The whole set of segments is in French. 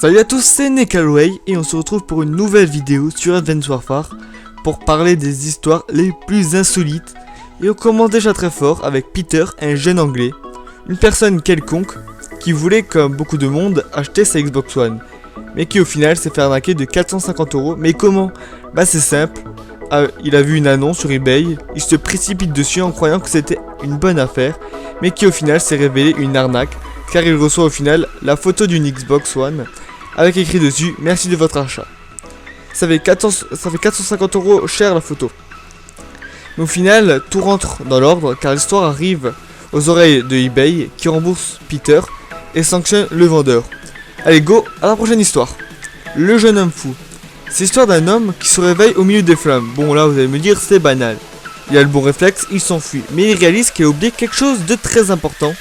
Salut à tous, c'est Necalway et on se retrouve pour une nouvelle vidéo sur Advance Warfare pour parler des histoires les plus insolites. Et on commence déjà très fort avec Peter, un jeune anglais, une personne quelconque qui voulait, comme beaucoup de monde, acheter sa Xbox One, mais qui au final s'est fait arnaquer de 450 €. Mais comment? Bah c'est simple, il a vu une annonce sur eBay, il se précipite dessus en croyant que c'était une bonne affaire, mais qui au final s'est révélé une arnaque, car il reçoit au final la photo d'une Xbox One avec écrit dessus merci de votre achat. Ça fait 450 € cher la photo. Mais au final, tout rentre dans l'ordre car l'histoire arrive aux oreilles de eBay qui rembourse Peter et sanctionne le vendeur. Allez go, à la prochaine histoire. Le jeune homme fou. C'est l'histoire d'un homme qui se réveille au milieu des flammes. Bon là vous allez me dire c'est banal. Il a le bon réflexe, il s'enfuit. Mais il réalise qu'il a oublié quelque chose de très important,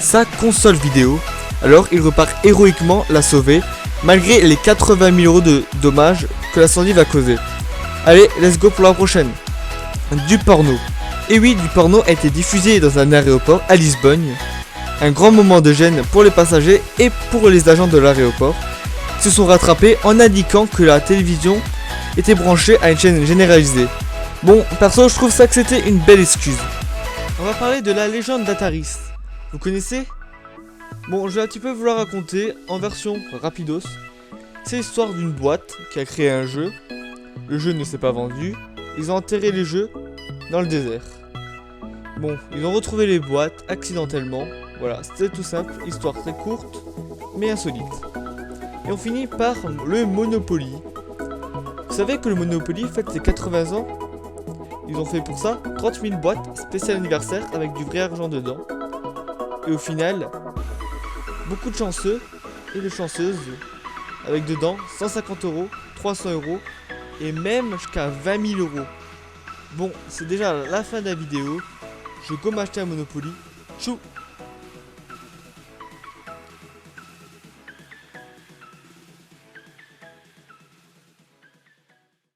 sa console vidéo. Alors il repart héroïquement la sauver, malgré les 80 000 € de dommages que l'incendie va causer. Allez, let's go pour la prochaine. Du porno. Et oui, du porno a été diffusé dans un aéroport à Lisbonne. Un grand moment de gêne pour les passagers et pour les agents de l'aéroport, qui se sont rattrapés en indiquant que la télévision était branchée à une chaîne généralisée. Bon, perso, je trouve ça que c'était une belle excuse. On va parler de la légende d'Ataris. Vous connaissez ? Bon, je vais un petit peu vous la raconter en version rapidos. C'est l'histoire d'une boîte qui a créé un jeu. Le jeu ne s'est pas vendu. Ils ont enterré les jeux dans le désert. Bon, ils ont retrouvé les boîtes accidentellement. Voilà, c'était tout simple, histoire très courte, mais insolite. Et on finit par le Monopoly. Vous savez que le Monopoly fête ses 80 ans. Ils ont fait pour ça 30 000 boîtes spéciales anniversaire avec du vrai argent dedans. Et au final, beaucoup de chanceux et de chanceuses avec dedans 150 €, 300 € et même jusqu'à 20 000 €. Bon, c'est déjà la fin de la vidéo. Je vais go m'acheter un Monopoly. Tchou!